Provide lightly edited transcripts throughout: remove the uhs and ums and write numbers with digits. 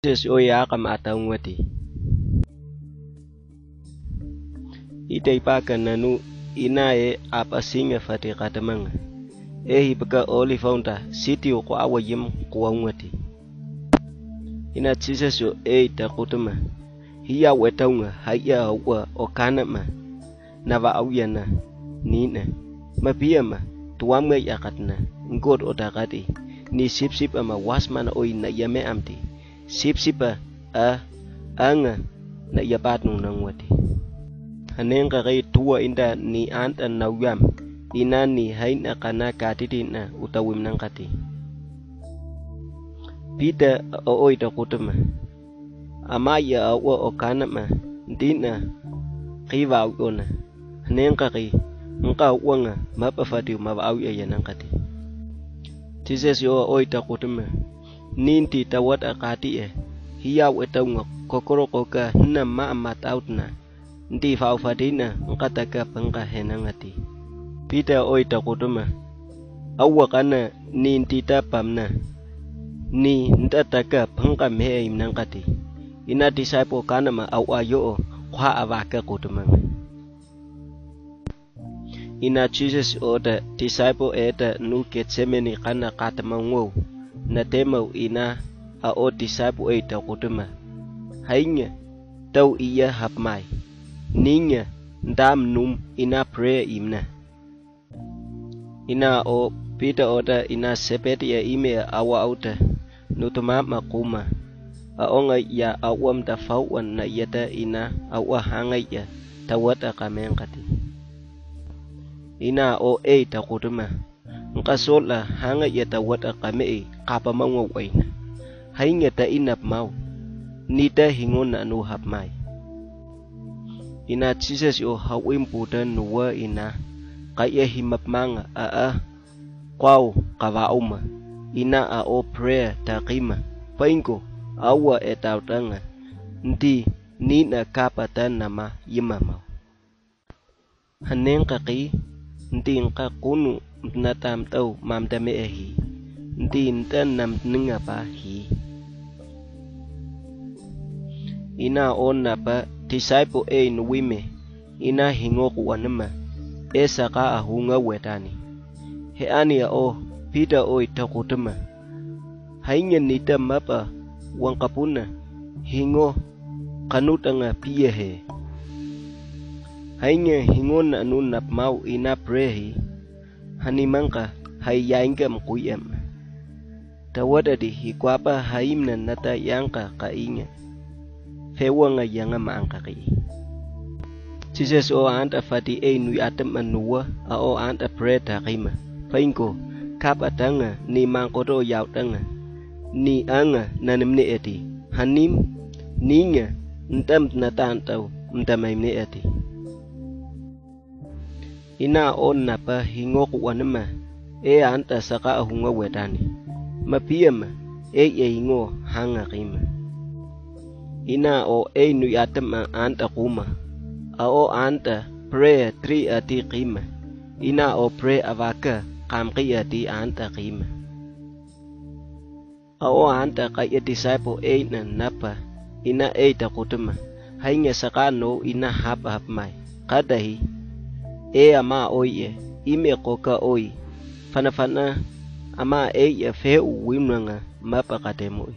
Jesus oya kam atangwati. Ite paka nanu inae apa singa fati katamanga. Ehi baka oli faunta siti o kwa awa yim kwa ngwati. Ina Jesus yo ta kutama. Hiya wetaunga haya wa o kanama. Nava awyana nina. Mapiyama tuamga yakatna. Ngod o dakati. Ni sip ama wasmana oi na yame amti. Sip-sipa anga na yabat nung nangwati. Hanenga kay tuwa inda ni anta na uyam. Ina ni haina kana katiti na utawim nang kati. Pita ooi ta kutama. Amaya awa o kanama. Dina kiva uyona. Hanenga kay ngka uwanga mapafati mabawi ayanang kati. Jesus yo ooi ta kutama. Ninti tawat akati hiya wetaunga kokoro koka hina maamat outna ndi faufadina ngkataka pangka henangati pita oita kutuma awa kana ninti tapamna ni ntataka pangka mehe imnangkati ina disciple kana ma au ayo kwa avaka kutuma ina Jesus oda disciple eta nu Getsemani kana katamango na temau ina o disciple ta kutuma hainya tau iya hapmai ninya ndam num ina prayer imna ina o Peter oda ina sepeti ya ime awa auta nutuma makuma onga ya awam da fauan na yata ina awa hangai ya tawata kamengkati ina o ta kutuma ngkasola hanga yata wata kame kapa mango waina hainya ta inap mau nita hingona anu hapmai ina Jesus yo hawim puta nuwa ina kaya himap manga kwau kawauma ina o prayer takima painko awa etautanga nti nina kapatan nama yimamau haneng kaki nti ngka kunu natam tau mam dame ehi nti nam ninga pa hi ina on napa disciple nuwime ina hingo kuanema saka ahunga wetani he ani o Peter oi takutama hainya nita mapa wangkapuna hingo kanutanga piyehe hainya hingon anu nap mau ina prehi hanimangka hayainga mkuyam tawada di hikwapa haimna nata yangka kainya fewanga yanga maangka kai Jesus o anta fati nui atem anuwa o anta preta kaima painko kapatanga ni mangkodo yautanga ni anga nanimne eti hanim ninya ntam natantau ntamai eti ina on napa hingo kuanema anta saka ahunga wedani mapiyama hingo hanga kima ina o nui atem anta kuma o anta prayer 3 ati kima ina o pray avaka kamki ati anta kima o anta kaya disciple na napa ina takutuma hainya sakano ina hap mai kadahi ama oye ime koka oi fana ama ya feu wimnanga mapa katemoi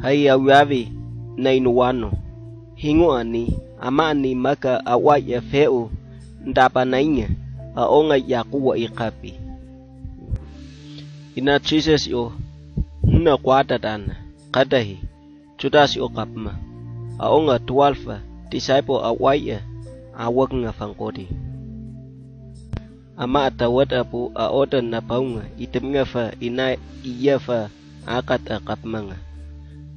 hai awavi nainuano hingo ani ama ni maka awa ya feu ndapa nainya aonga yakuwa ikapi ina Jesus yo huna kwata dana kadahi judas yo kapma aonga 12 disciple awaya awak nga fangkodi ama atawat apu aodan na paunga item nga fa ina iya fa akat akap mga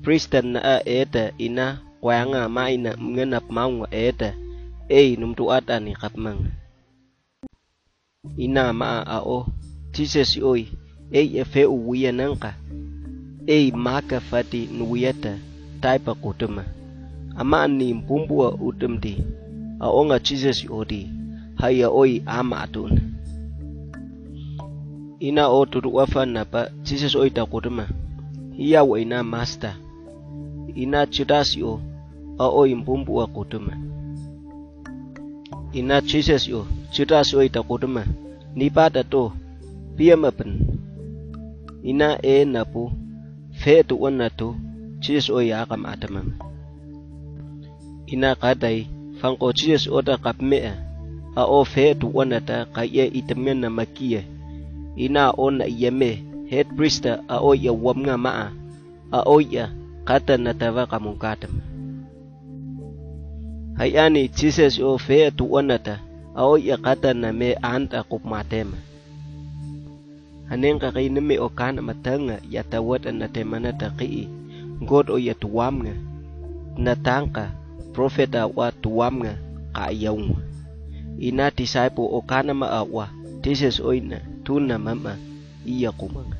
Pristan na eta ina kwanga maina nganap maunga eta numtuatan ni kap mga ina maa ao Jesus oi fe uwiya nangka maka fati nuwiyata taipa kutuma ama ni mpumbua utumdi aonga Jesus odi haya oi ama atun ina o tutu wafa napa Jesus oi takutuma hiya wa ina master ina Judas yo ao impumpu akutuma. Ina Jesus yo Judas yo itakutuma ni pada to pia mapen. Ina napu fe tu wana tu Jesus o ya kam atamang. Ina kadai fangko Jesus o da kap mea ao fe tu wana ta kaya itamen na makia. Ina on na yeme head priest ao ya wam nga maa ao ya kata na tawa kamung katam. Hayani Jesus o fe tu wana ta ao ya kata na me anta kup matema. Haneng kakay na me o kana matanga ya tawat na temana ta kii God o ya tuwam nga natangka profeta wa tuwam nga kaayaw. Ina disciple o kana maawa Jesus o ina tuna mama iya kumang.